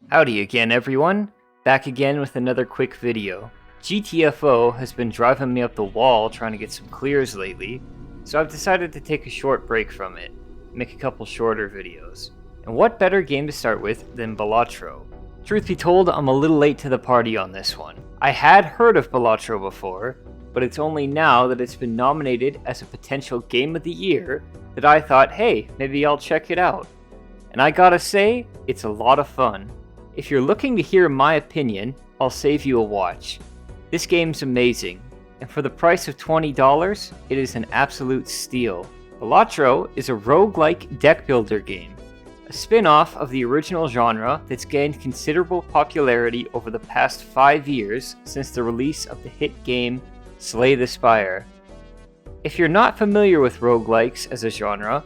Howdy again, everyone. Back again with another quick video. GTFO has been driving me up the wall trying to get some clears lately, so I've decided to take a short break from it, make a couple shorter videos. And what better game to start with than Balatro? Truth be told, I'm a little late to the party on this one. I had heard of Balatro before, but it's only now that it's been nominated as a potential Game of the Year that I thought, hey, maybe I'll check it out. And I gotta say, it's a lot of fun. If you're looking to hear my opinion, I'll save you a watch. This game's amazing, and for the price of $20, it is an absolute steal. Balatro is a roguelike deck builder game, a spin-off of the original genre that's gained considerable popularity over the past 5 years since the release of the hit game Slay the Spire. If you're not familiar with roguelikes as a genre,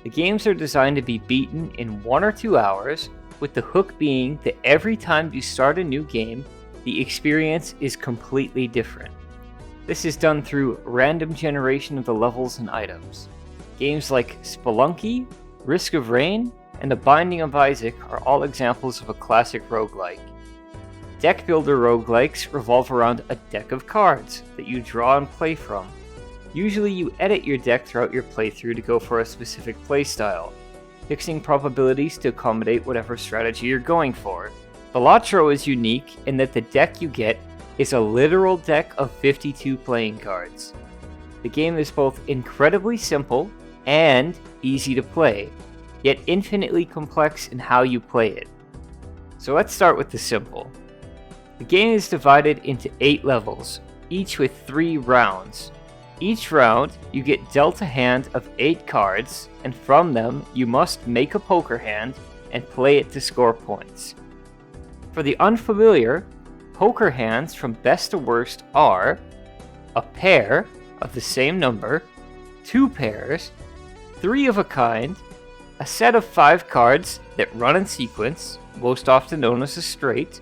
the games are designed to be beaten in 1 or 2 hours, with the hook being that every time you start a new game, the experience is completely different. This is done through random generation of the levels and items. Games like Spelunky, Risk of Rain, and The Binding of Isaac are all examples of a classic roguelike. Deck builder roguelikes revolve around a deck of cards that you draw and play from. Usually you edit your deck throughout your playthrough to go for a specific playstyle, fixing probabilities to accommodate whatever strategy you're going for. Balatro is unique in that the deck you get is a literal deck of 52 playing cards. The game is both incredibly simple and easy to play, yet infinitely complex in how you play it. So let's start with the simple. The game is divided into 8 levels, each with 3 rounds. Each round, you get dealt a hand of 8 cards, and from them, you must make a poker hand and play it to score points. For the unfamiliar, poker hands from best to worst are a pair of the same number, 2 pairs, 3 of a kind, a set of 5 cards that run in sequence, most often known as a straight,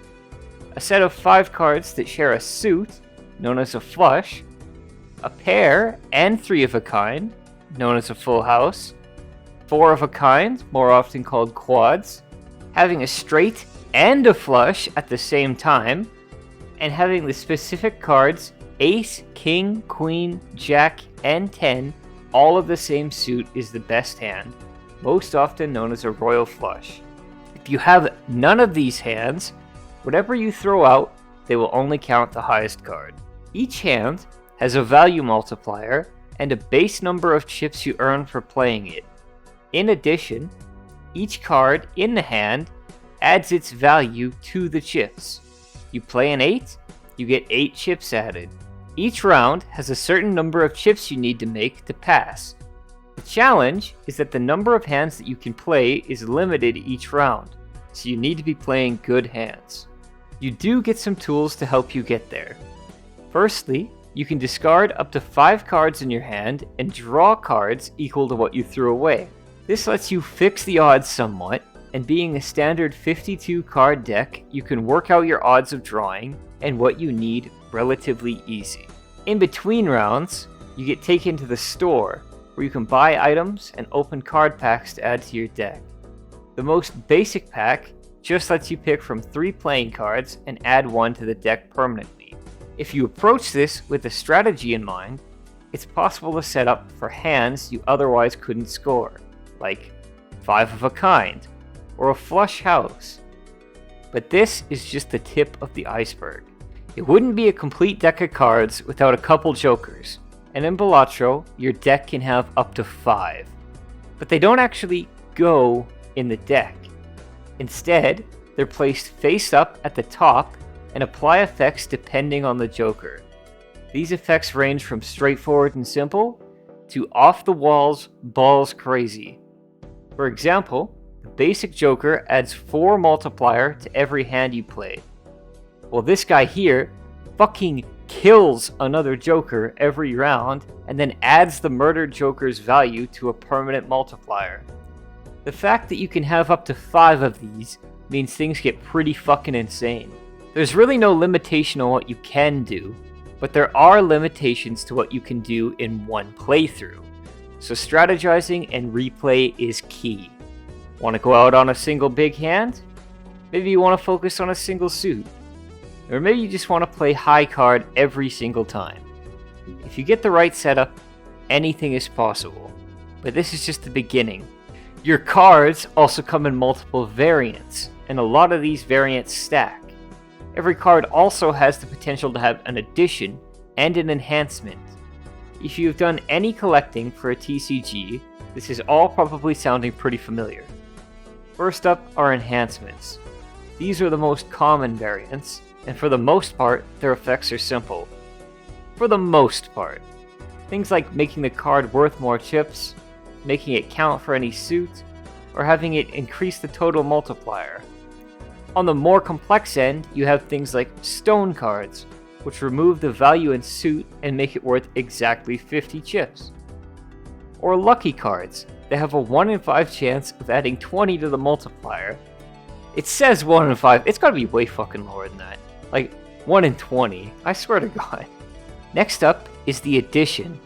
a set of 5 cards that share a suit, known as a flush, a pair and 3 of a kind, known as a full house, 4 of a kind, more often called quads, having a straight and a flush at the same time, and having the specific cards ace, king, queen, jack, and 10, all of the same suit is the best hand, most often known as a royal flush. If you have none of these hands, whatever you throw out, they will only count the highest card. Each hand has a value multiplier and a base number of chips you earn for playing it. In addition, each card in the hand adds its value to the chips. You play an 8, you get 8 chips added. Each round has a certain number of chips you need to make to pass. The challenge is that the number of hands that you can play is limited each round, so you need to be playing good hands. You do get some tools to help you get there. Firstly, you can discard up to 5 cards in your hand and draw cards equal to what you threw away. This lets you fix the odds somewhat, and being a standard 52 card deck, you can work out your odds of drawing and what you need relatively easy. In between rounds, you get taken to the store, where you can buy items and open card packs to add to your deck. The most basic pack just lets you pick from 3 playing cards and add 1 to the deck permanently. If you approach this with a strategy in mind, it's possible to set up for hands you otherwise couldn't score, like 5 of a kind, or a flush house. But this is just the tip of the iceberg. It wouldn't be a complete deck of cards without a couple jokers, and in Balatro, your deck can have up to 5. But they don't actually go in the deck. Instead, they're placed face up at the top and apply effects depending on the joker. These effects range from straightforward and simple to off the walls, balls crazy. For example, the basic joker adds 4 multiplier to every hand you play. Well, this guy here fucking kills another joker every round and then adds the murdered joker's value to a permanent multiplier. The fact that you can have up to 5 of these means things get pretty fucking insane. There's really no limitation on what you can do, but there are limitations to what you can do in one playthrough. So strategizing and replay is key. Want to go out on a single big hand? Maybe you want to focus on a single suit. Or maybe you just want to play high card every single time. If you get the right setup, anything is possible. But this is just the beginning. Your cards also come in multiple variants, and a lot of these variants stack. Every card also has the potential to have an addition and an enhancement. If you've done any collecting for a TCG, this is all probably sounding pretty familiar. First up are enhancements. These are the most common variants, and for the most part, their effects are simple. For the most part. Things like making the card worth more chips, making it count for any suit, or having it increase the total multiplier. On the more complex end, you have things like stone cards, which remove the value in suit and make it worth exactly 50 chips. Or lucky cards, that have a 1 in 5 chance of adding 20 to the multiplier. It says 1 in 5, it's gotta be way fucking lower than that. Like 1 in 20, I swear to God. Next up is the addition.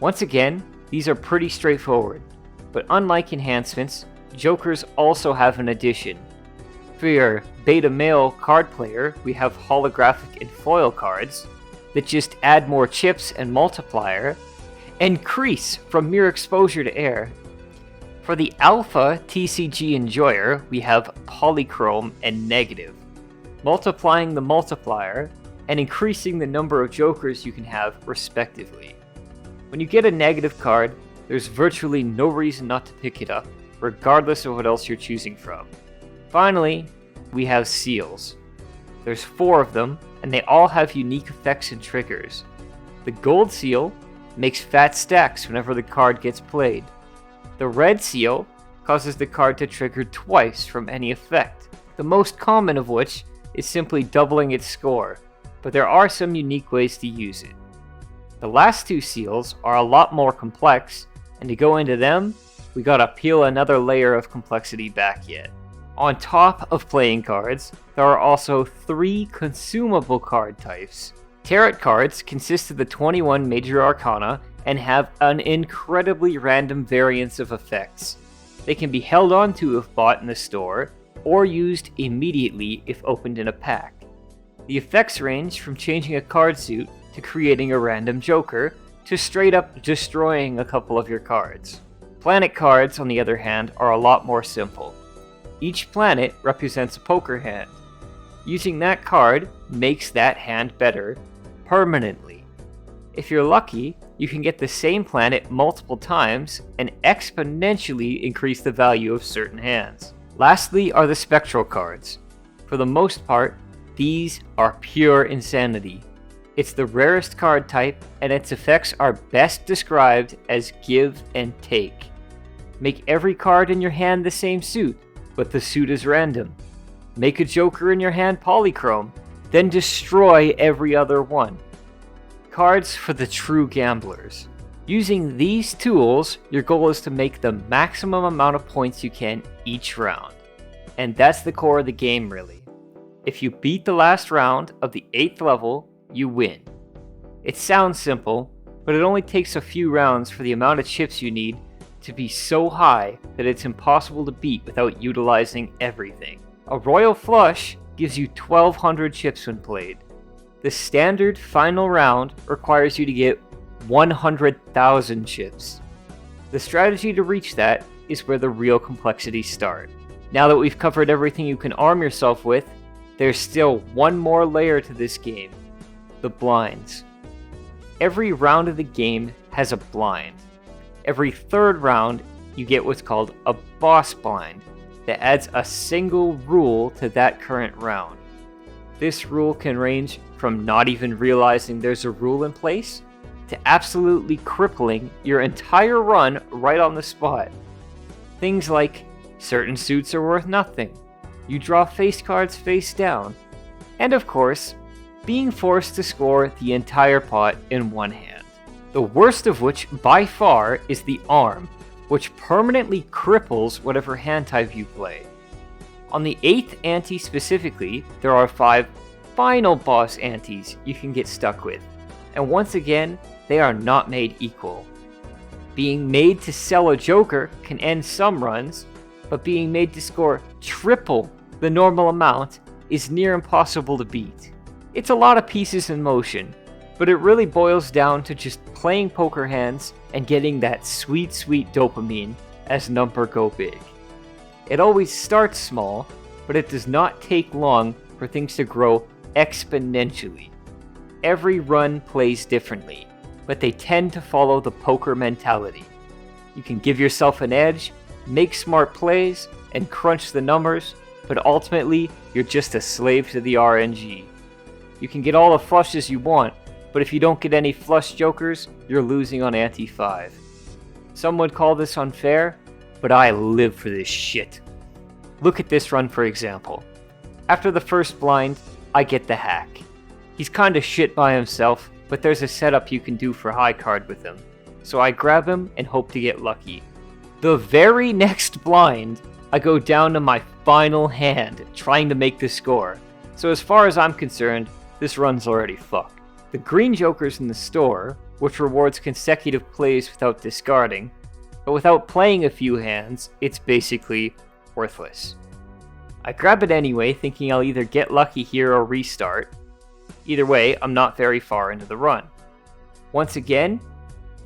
Once again, these are pretty straightforward, but unlike enhancements, jokers also have an addition. For your beta male card player, we have holographic and foil cards that just add more chips and multiplier, and crease from mere exposure to air. For the alpha TCG enjoyer, we have polychrome and negative, multiplying the multiplier and increasing the number of jokers you can have respectively. When you get a negative card, there's virtually no reason not to pick it up, regardless of what else you're choosing from. Finally, we have seals. There's 4 of them, and they all have unique effects and triggers. The gold seal makes fat stacks whenever the card gets played. The red seal causes the card to trigger twice from any effect, the most common of which is simply doubling its score, but there are some unique ways to use it. The last 2 seals are a lot more complex, and to go into them, we gotta peel another layer of complexity back yet. On top of playing cards, there are also 3 consumable card types. Tarot cards consist of the 21 major arcana and have an incredibly random variance of effects. They can be held onto if bought in the store, or used immediately if opened in a pack. The effects range from changing a card suit to creating a random joker, to straight up destroying a couple of your cards. Planet cards, on the other hand, are a lot more simple. Each planet represents a poker hand. Using that card makes that hand better permanently. If you're lucky, you can get the same planet multiple times and exponentially increase the value of certain hands. Lastly are the spectral cards. For the most part, these are pure insanity. It's the rarest card type, and its effects are best described as give and take. Make every card in your hand the same suit, but the suit is random. Make a joker in your hand polychrome, then destroy every other one. Cards for the true gamblers. Using these tools, your goal is to make the maximum amount of points you can each round. And that's the core of the game, really. If you beat the last round of the 8th level, you win. It sounds simple, but it only takes a few rounds for the amount of chips you need to be so high that it's impossible to beat without utilizing everything. A royal flush gives you 1200 chips when played. The standard final round requires you to get 100,000 chips. The strategy to reach that is where the real complexities start. Now that we've covered everything you can arm yourself with, there's still one more layer to this game: the blinds. Every round of the game has a blind. Every 3rd round, you get what's called a boss blind that adds a single rule to that current round. This rule can range from not even realizing there's a rule in place to absolutely crippling your entire run right on the spot. Things like certain suits are worth nothing, you draw face cards face down, and of course, being forced to score the entire pot in one hand. The worst of which, by far, is the arm, which permanently cripples whatever hand type you play. On the 8th ante specifically, there are 5 final boss antes you can get stuck with, and once again, they are not made equal. Being made to sell a joker can end some runs, but being made to score triple the normal amount, is near impossible to beat. It's a lot of pieces in motion, but it really boils down to just playing poker hands and getting that sweet, sweet dopamine as number go big. It always starts small, but it does not take long for things to grow exponentially. Every run plays differently, but they tend to follow the poker mentality. You can give yourself an edge, make smart plays, and crunch the numbers, but ultimately, you're just a slave to the RNG. You can get all the flushes you want, but if you don't get any flush jokers, you're losing on ante 5. Some would call this unfair, but I live for this shit. Look at this run for example. After the first blind, I get the hack. He's kinda shit by himself, but there's a setup you can do for high card with him. So I grab him and hope to get lucky. The very next blind, I go down to my final hand, trying to make the score. So as far as I'm concerned, this run's already fucked. The green joker's in the store, which rewards consecutive plays without discarding, but without playing a few hands, it's basically worthless. I grab it anyway, thinking I'll either get lucky here or restart. Either way, I'm not very far into the run. Once again,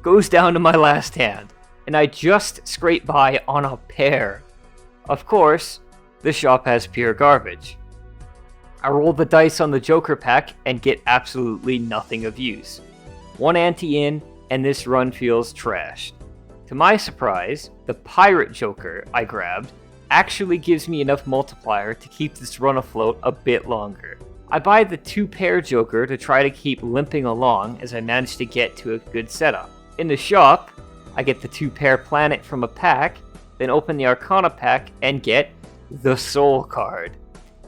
goes down to my last hand, and I just scrape by on a pair. Of course, the shop has pure garbage. I roll the dice on the Joker pack and get absolutely nothing of use. One ante in, and this run feels trashed. To my surprise, the Pirate Joker I grabbed actually gives me enough multiplier to keep this run afloat a bit longer. I buy the 2-pair Joker to try to keep limping along as I manage to get to a good setup. In the shop, I get the 2-pair Planet from a pack, then open the Arcana pack and get the Soul card.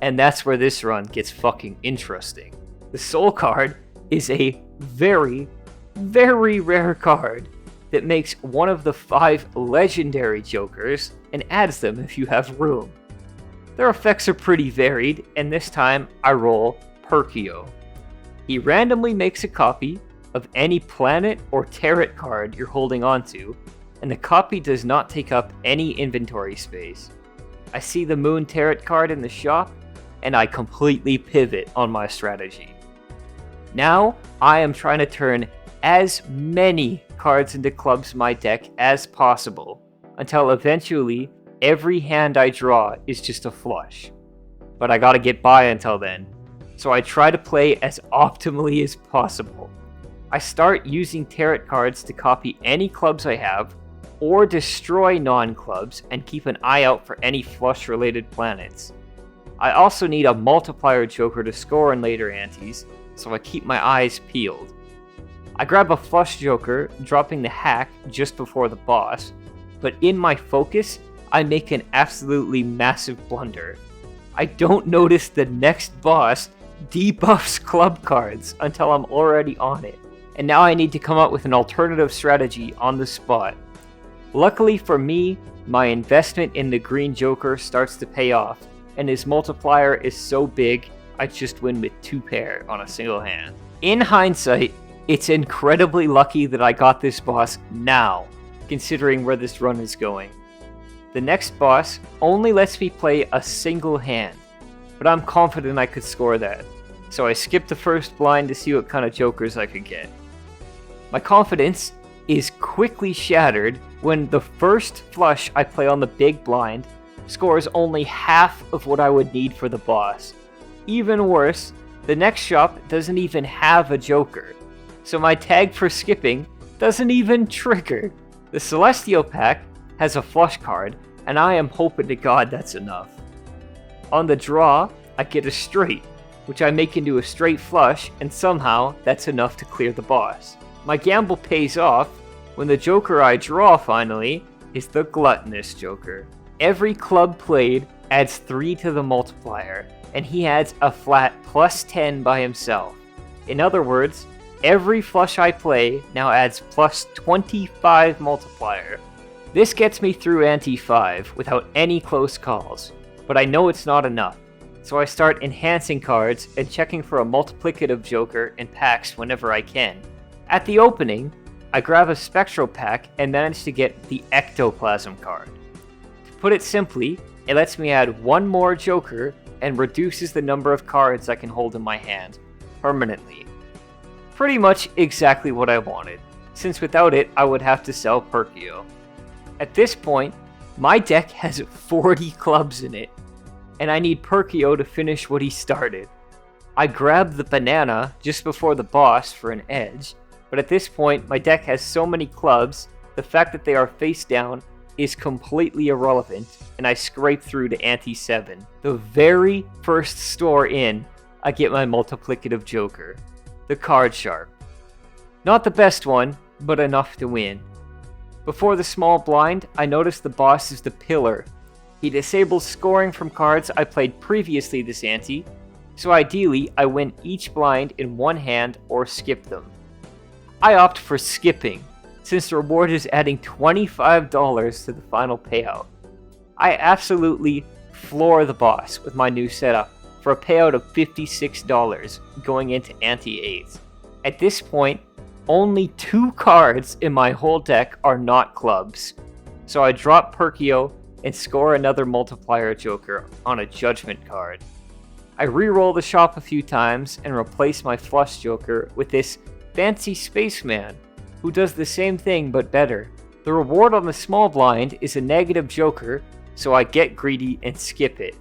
And that's where this run gets fucking interesting. The Soul card is a very, very rare card that makes one of the 5 legendary Jokers and adds them if you have room. Their effects are pretty varied, and this time I roll Perkio. He randomly makes a copy of any planet or tarot card you're holding onto, and the copy does not take up any inventory space. I see the Moon Tarot card in the shop, and I completely pivot on my strategy. Now, I am trying to turn as many cards into clubs in my deck as possible, until eventually every hand I draw is just a flush. But I gotta get by until then, so I try to play as optimally as possible. I start using tarot cards to copy any clubs I have, or destroy non-clubs and keep an eye out for any flush-related planets. I also need a multiplier Joker to score in later antes, so I keep my eyes peeled. I grab a flush Joker, dropping the hack just before the boss, but in my focus, I make an absolutely massive blunder. I don't notice the next boss debuffs club cards until I'm already on it, and now I need to come up with an alternative strategy on the spot. Luckily for me, my investment in the green Joker starts to pay off, and his multiplier is so big, I just win with 2-pair on a single hand. In hindsight, it's incredibly lucky that I got this boss now, considering where this run is going. The next boss only lets me play a single hand, but I'm confident I could score that, so I skipped the first blind to see what kind of Jokers I could get. My confidence is quickly shattered when the first flush I play on the big blind scores only half of what I would need for the boss. Even worse, the next shop doesn't even have a Joker, so my tag for skipping doesn't even trigger. The Celestial pack has a flush card, and I am hoping to God that's enough. On the draw, I get a straight, which I make into a straight flush, and somehow that's enough to clear the boss. My gamble pays off when the Joker I draw finally is the Gluttonous Joker. Every club played adds 3 to the multiplier, and he adds a flat plus 10 by himself. In other words, every flush I play now adds plus 25 multiplier. This gets me through ante 5 without any close calls, but I know it's not enough, so I start enhancing cards and checking for a multiplicative Joker in packs whenever I can. At the opening, I grab a Spectral pack and manage to get the Ectoplasm card. To put it simply, It lets me add one more joker and reduces the number of cards I can hold in my hand permanently. Pretty much exactly what I wanted, since without it I would have to sell Perkio. At this point, my deck has 40 clubs in it, and I need Perkio to finish what he started. I grabbed the banana just before the boss for an edge, but at this point my deck has so many clubs, the fact that they are face down is completely irrelevant, and I scrape through to ante 7. The very first store in, I get my multiplicative joker, the Card Sharp. Not the best one, but enough to win. Before the small blind, I noticed the boss is the Pillar. He disables scoring from cards I played previously this ante, so ideally I win each blind in one hand or skip them. I opt for skipping, since the reward is adding $25 to the final payout. I absolutely floor the boss with my new setup for a payout of $56 going into ante 8. At this point, only 2 cards in my whole deck are not clubs, so I drop Perkio and score another multiplier joker on a judgment card. I re-roll the shop a few times and replace my flush joker with this fancy spaceman who does the same thing but better. The reward on the small blind is a negative joker, so I get greedy and skip it.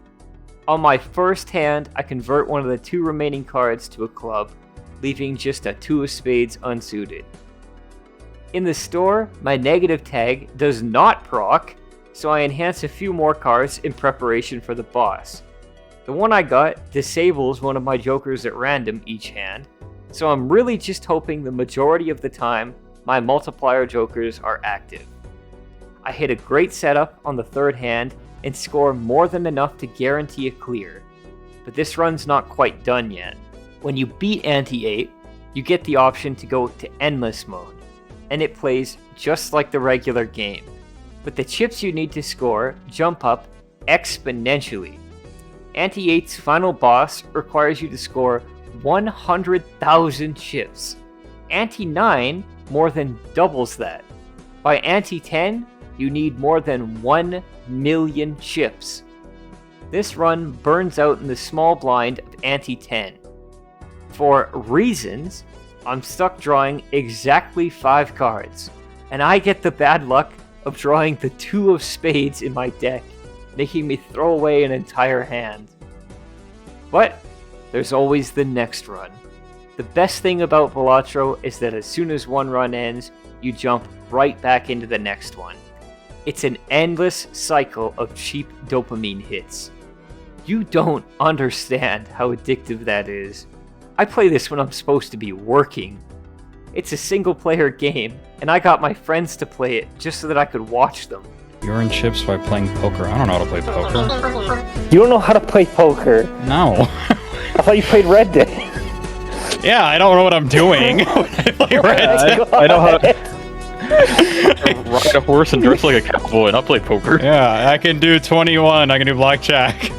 On my first hand, I convert one of the 2 remaining cards to a club, leaving just a 2 of spades unsuited. In the store, my negative tag does not proc, so I enhance a few more cards in preparation for the boss. The one I got disables one of my jokers at random each hand, so I'm really just hoping the majority of the time my multiplier jokers are active. I hit a great setup on the third hand and score more than enough to guarantee a clear, but this run's not quite done yet. When you beat ante 8, you get the option to go to endless mode, and it plays just like the regular game, but the chips you need to score jump up exponentially. Ante 8's final boss requires you to score 100,000 chips. Ante 9 more than doubles that. By ante 10, you need more than 1 million chips. This run burns out in the small blind of ante 10. For reasons, I'm stuck drawing exactly 5 cards, and I get the bad luck of drawing the 2 of spades in my deck, making me throw away an entire hand. But there's always the next run. The best thing about Balatro is that as soon as one run ends, you jump right back into the next one. It's an endless cycle of cheap dopamine hits. You don't understand how addictive that is. I play this when I'm supposed to be working. It's a single player game, and I got my friends to play it just so that I could watch them. You earn chips by playing poker. I don't know how to play poker. You don't know how to play poker? No. I thought you played Red Dead. Yeah, I don't know what I'm doing. I play Red Dead. I know how to ride a horse and dress like a cowboy and I'll play poker. Yeah, I can do 21. I can do blackjack.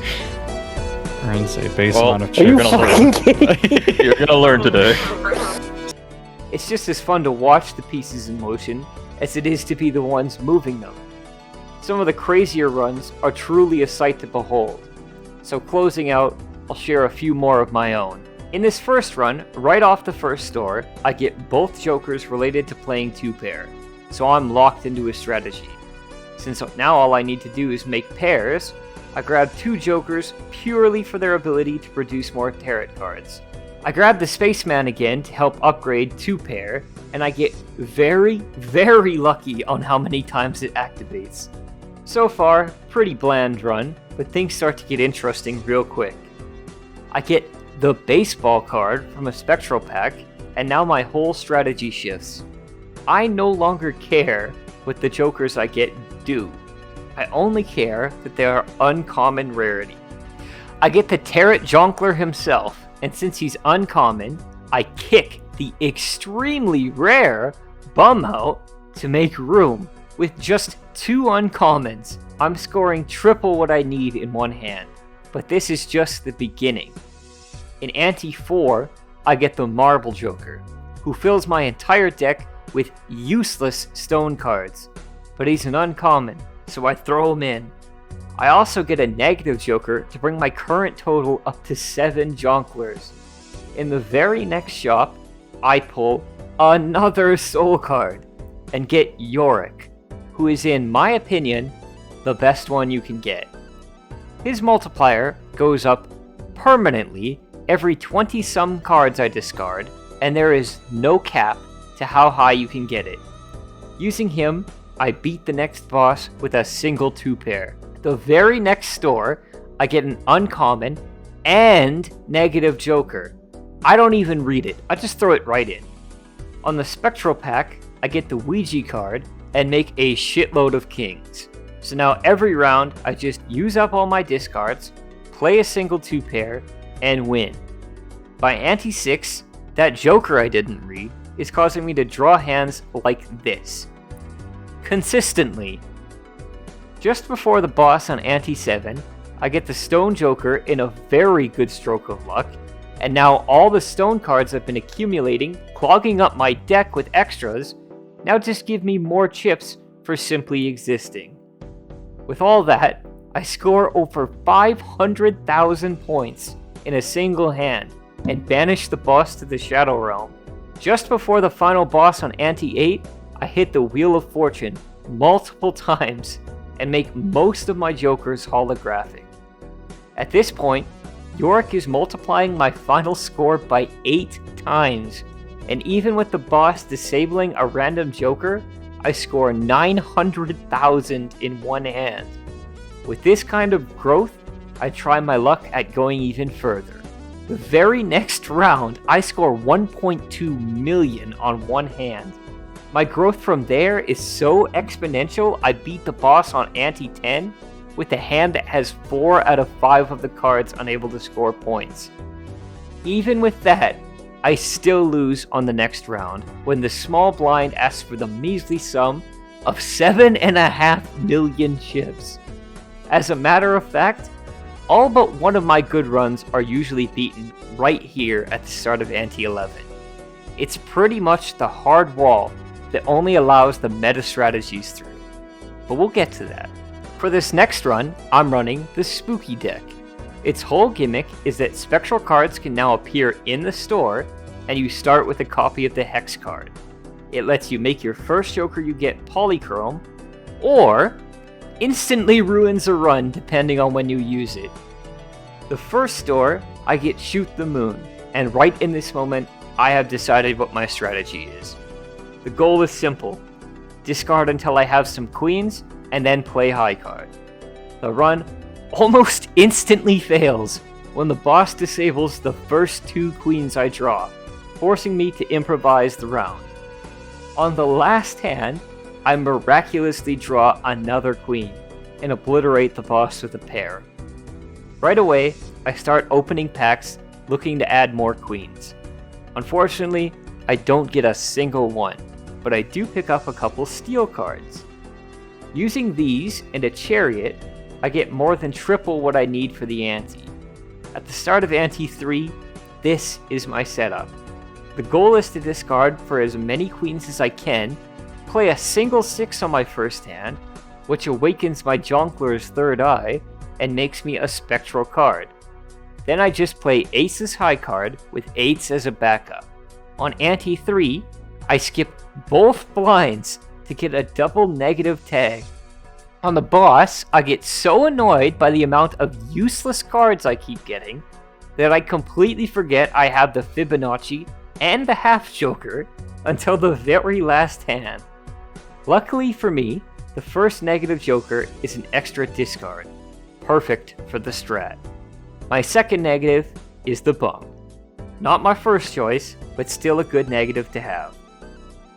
Earns a base amount of chips. You're gonna learn today. It's just as fun to watch the pieces in motion as it is to be the ones moving them. Some of the crazier runs are truly a sight to behold. So closing out, I'll share a few more of my own. In this first run, right off the first store, I get both jokers related to playing 2-pair, so I'm locked into a strategy. Since now all I need to do is make pairs, I grab 2 jokers purely for their ability to produce more tarot cards. I grab the Spaceman again to help upgrade 2-pair, and I get very, very lucky on how many times it activates. So far, pretty bland run, but things start to get interesting real quick. I get the baseball card from a spectral pack, and now my whole strategy shifts. I no longer care what the jokers I get do. I only care that they are uncommon rarity. I get the Tarot Jonkler himself, and since he's uncommon, I kick the extremely rare Bum out to make room. With just 2 uncommons, I'm scoring triple what I need in one hand, but this is just the beginning. In ante 4, I get the Marble Joker, who fills my entire deck with useless stone cards, but he's an uncommon, so I throw him in. I also get a negative joker to bring my current total up to 7 jongleurs. In the very next shop, I pull another soul card and get Yorick, who is in my opinion, the best one you can get. His multiplier goes up permanently every 20 some cards I discard, and there is no cap to how high you can get it. Using him, I beat the next boss with a single 2-pair. The very next store, I get an uncommon and negative joker. I don't even read it, I just throw it right in. On the spectral pack, I get the Ouija card and make a shitload of kings. So now every round, I just use up all my discards, play a single 2-pair, and win. By ante 6, that joker I didn't read is causing me to draw hands like this. Consistently. Just before the boss on ante 7, I get the stone joker in a very good stroke of luck, and now all the stone cards I've been accumulating, clogging up my deck with extras, now just give me more chips for simply existing. With all that, I score over 500,000 points in a single hand and banish the boss to the Shadow Realm. Just before the final boss on ante 8, I hit the Wheel of Fortune multiple times and make most of my jokers holographic. At this point, Yorick is multiplying my final score by 8 times, and even with the boss disabling a random joker, I score 900,000 in one hand. With this kind of growth, I try my luck at going even further. The very next round, I score 1.2 million on one hand. My growth from there is so exponential, I beat the boss on ante 10 with a hand that has 4 out of 5 of the cards unable to score points. Even with that, I still lose on the next round when the small blind asks for the measly sum of 7.5 million chips. As a matter of fact, all but one of my good runs are usually beaten right here at the start of ante 11. It's pretty much the hard wall that only allows the meta strategies through, but we'll get to that. For this next run, I'm running the Spooky deck. Its whole gimmick is that spectral cards can now appear in the store, and you start with a copy of the Hex card. It lets you make your first joker you get polychrome, or instantly ruins a run depending on when you use it. The first store, I get Shoot the Moon, and right in this moment, I have decided what my strategy is. The goal is simple: discard until I have some queens, and then play high card. The run almost instantly fails when the boss disables the first 2 queens I draw, forcing me to improvise the round. On the last hand, I miraculously draw another queen and obliterate the boss with a pair. Right away, I start opening packs looking to add more queens. Unfortunately, I don't get a single one, but I do pick up a couple steel cards. Using these and a chariot, I get more than triple what I need for the ante. At the start of ante 3, this is my setup. The goal is to discard for as many queens as I can, play a single 6 on my first hand, which awakens my Jongleur third eye, and makes me a spectral card. Then I just play Ace's high card with 8s as a backup. On ante 3, I skip both blinds to get a double negative tag. On the boss, I get so annoyed by the amount of useless cards I keep getting that I completely forget I have the Fibonacci and the half joker until the very last hand. Luckily for me, the first negative joker is an extra discard, perfect for the strat. My second negative is the bum. Not my first choice, but still a good negative to have.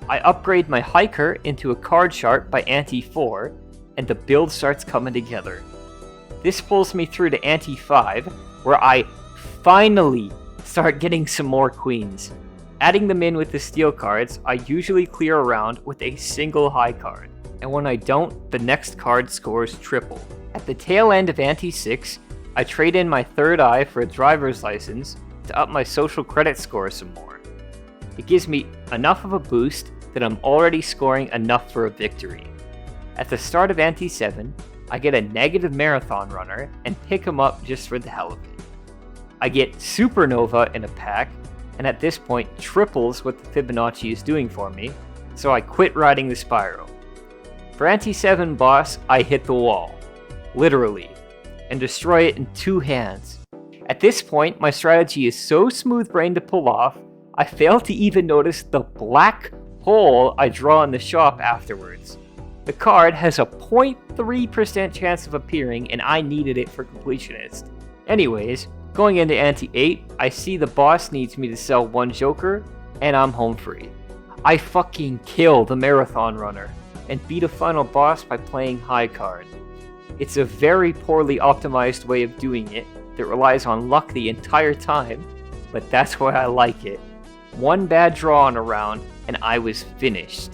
I upgrade my hiker into a card shark by ante 4, and the build starts coming together. This pulls me through to ante 5, where I finally start getting some more queens. Adding them in with the steel cards, I usually clear a round with a single high card, and when I don't, the next card scores triple. At the tail end of ante 6, I trade in my third eye for a driver's license to up my social credit score some more. It gives me enough of a boost that I'm already scoring enough for a victory. At the start of ante 7, I get a negative marathon runner and pick him up just for the hell of it. I get Supernova in a pack, and at this point triples what the Fibonacci is doing for me, so I quit riding the Spyro. For Anti-7 boss, I hit the wall, literally, and destroy it in 2 hands. At this point, my strategy is so smooth-brained to pull off, I fail to even notice the black hole I draw in the shop afterwards. The card has a 0.3% chance of appearing, and I needed it for completionist. Anyways, going into Anti-8, I see the boss needs me to sell 1 Joker, and I'm home free. I fucking kill the Marathon Runner, and beat a final boss by playing high card. It's a very poorly optimized way of doing it that relies on luck the entire time, but that's why I like it. 1 bad draw on a round, and I was finished.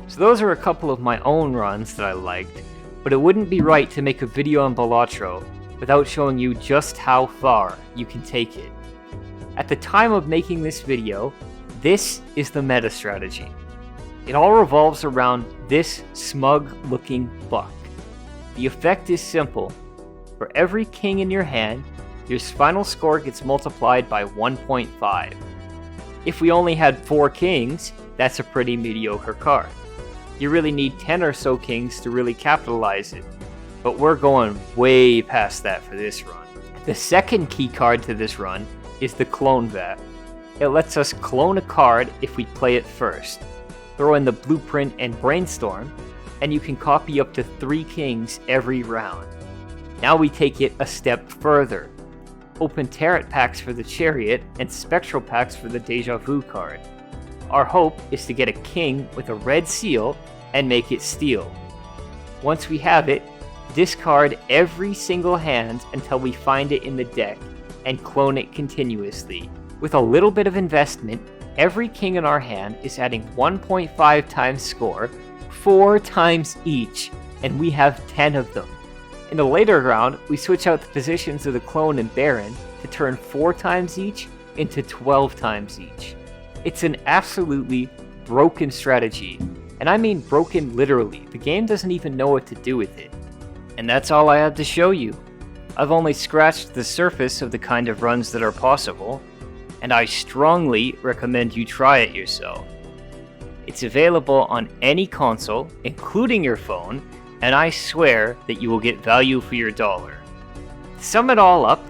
So those are a couple of my own runs that I liked, but it wouldn't be right to make a video on Balatro without showing you just how far you can take it. At the time of making this video, this is the meta strategy. It all revolves around this smug-looking buck. The effect is simple. For every king in your hand, your final score gets multiplied by 1.5. If we only had 4 kings, that's a pretty mediocre card. You really need 10 or so kings to really capitalize it, but we're going way past that for this run. The second key card to this run is the Clone Vat. It lets us clone a card if we play it first. Throw in the blueprint and brainstorm, and you can copy up to 3 kings every round. Now we take it a step further. Open tarot packs for the Chariot and spectral packs for the Deja Vu card. Our hope is to get a king with a red seal and make it steal. Once we have it, discard every single hand until we find it in the deck and clone it continuously. With a little bit of investment, every king in our hand is adding 1.5 times score, 4 times each, and we have 10 of them. In the later round, we switch out the positions of the clone and baron to turn 4 times each into 12 times each. It's an absolutely broken strategy, and I mean broken literally. The game doesn't even know what to do with it. And that's all I have to show you. I've only scratched the surface of the kind of runs that are possible, and I strongly recommend you try it yourself. It's available on any console, including your phone, and I swear that you will get value for your dollar. To sum it all up,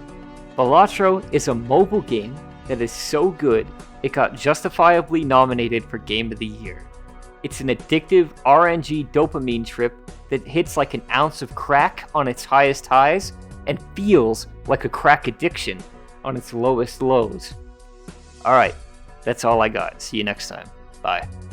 Balatro is a mobile game that is so good it got justifiably nominated for Game of the Year. It's an addictive RNG dopamine trip that hits like an ounce of crack on its highest highs and feels like a crack addiction on its lowest lows. Alright, that's all I got. See you next time. Bye.